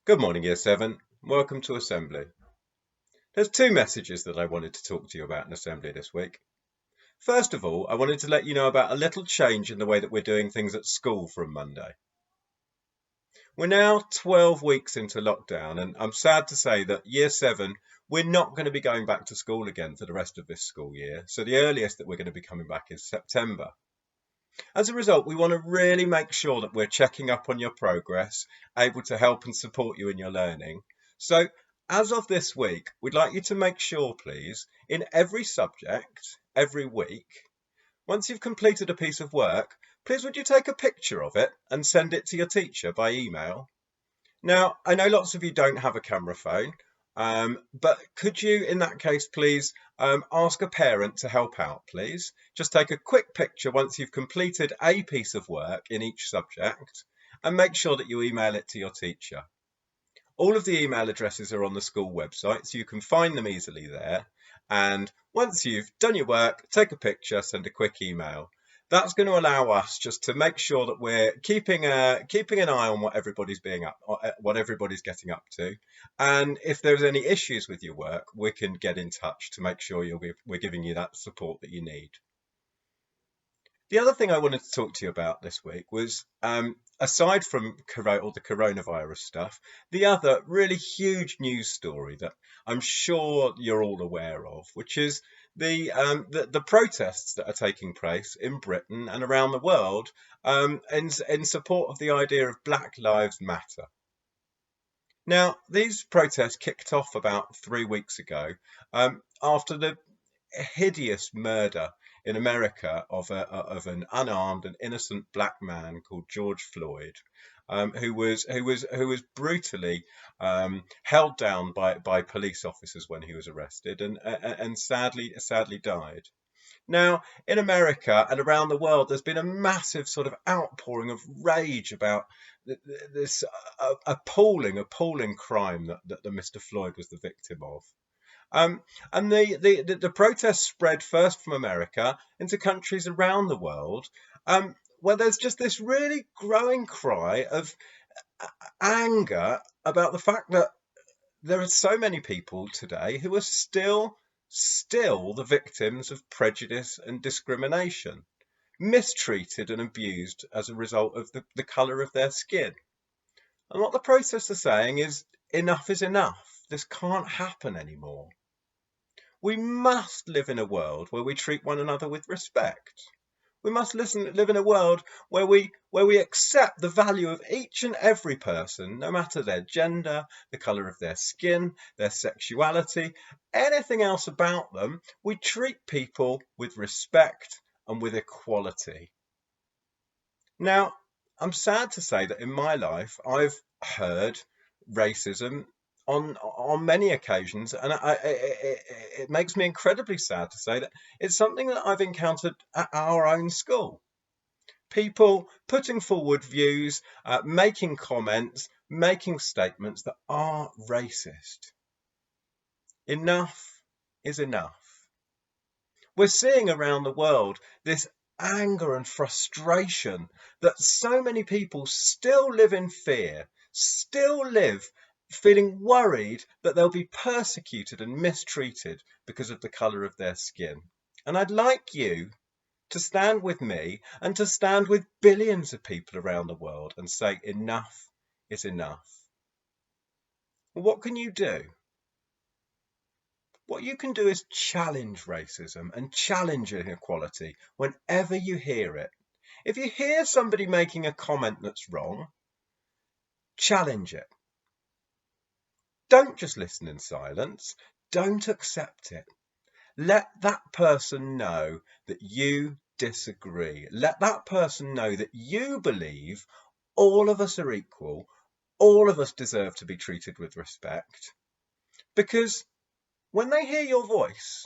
Good morning, Year 7. Welcome to Assembly. There's two messages that I wanted to talk to you about in Assembly this week. First of all, I wanted to let you know about a little change in the way that we're doing things at school from Monday. We're now 12 weeks into lockdown, and I'm sad to say that Year 7, we're not going to be going back to school again for the rest of this school year. So the earliest that we're going to be coming back is September. As a result, we want to really make sure that we're checking up on your progress, able to help and support you in your learning. So, as of this week, we'd like you to make sure, please, in every subject, every week, once you've completed a piece of work, please would you take a picture of it and send it to your teacher by email? Now, I know lots of you don't have a camera phone, but could you, in that case, please ask a parent to help out, please? Just take a quick picture once you've completed a piece of work in each subject and make sure that you email it to your teacher. All of the email addresses are on the school website, so you can find them easily there. And once you've done your work, take a picture, send a quick email. That's going to allow us just to make sure that we're keeping an eye on what everybody's getting up to, and if there's any issues with your work, we can get in touch to make sure we're giving you that support that you need. The other thing I wanted to talk to you about this week was, aside from all the coronavirus stuff, the other really huge news story that I'm sure you're all aware of, which is the protests that are taking place in Britain and around the world, in support of the idea of Black Lives Matter. Now, these protests kicked off about 3 weeks ago, after the hideous murder in America of an unarmed and innocent black man called George Floyd, who was brutally held down by police officers when he was arrested, and sadly died. Now, in America and around the world, there's been a massive sort of outpouring of rage about this appalling crime that Mr. Floyd was the victim of. And the protests spread first from America into countries around the world, where there's just this really growing cry of anger about the fact that there are so many people today who are still the victims of prejudice and discrimination, mistreated and abused as a result of the colour of their skin. And what the protests are saying is enough is enough. This can't happen anymore. We must live in a world where we treat one another with respect. We must live in a world where we accept the value of each and every person, no matter their gender, the colour of their skin, their sexuality, anything else about them. We treat people with respect and with equality. Now, I'm sad to say that in my life, I've heard racism on many occasions, and it makes me incredibly sad to say that it's something that I've encountered at our own school. People putting forward views, making comments, making statements that are racist. Enough is enough. We're seeing around the world this anger and frustration that so many people still live in fear, still live feeling worried that they'll be persecuted and mistreated because of the colour of their skin. And I'd like you to stand with me and to stand with billions of people around the world and say enough is enough. Well, what can you do? What you can do is challenge racism and challenge inequality whenever you hear it. If you hear somebody making a comment that's wrong, challenge it. Don't just listen in silence. Don't accept it. Let that person know that you disagree. Let that person know that you believe all of us are equal. All of us deserve to be treated with respect. Because when they hear your voice,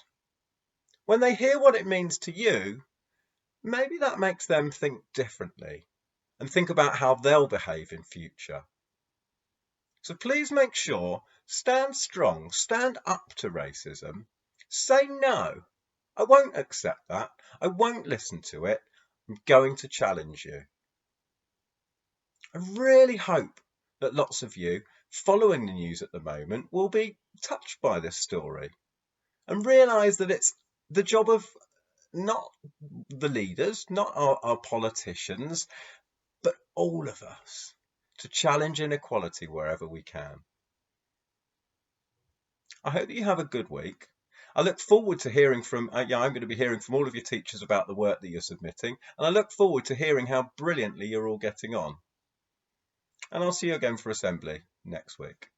when they hear what it means to you, maybe that makes them think differently and think about how they'll behave in future. So please make sure, stand strong, stand up to racism, say no. I won't accept that. I won't listen to it. I'm going to challenge you. I really hope that lots of you following the news at the moment will be touched by this story and realise that it's the job of not the leaders, not our politicians, but all of us to challenge inequality wherever we can. I hope that you have a good week. I look forward to hearing from, I'm going to be hearing from all of your teachers about the work that you're submitting, and I look forward to hearing how brilliantly you're all getting on. And I'll see you again for assembly next week.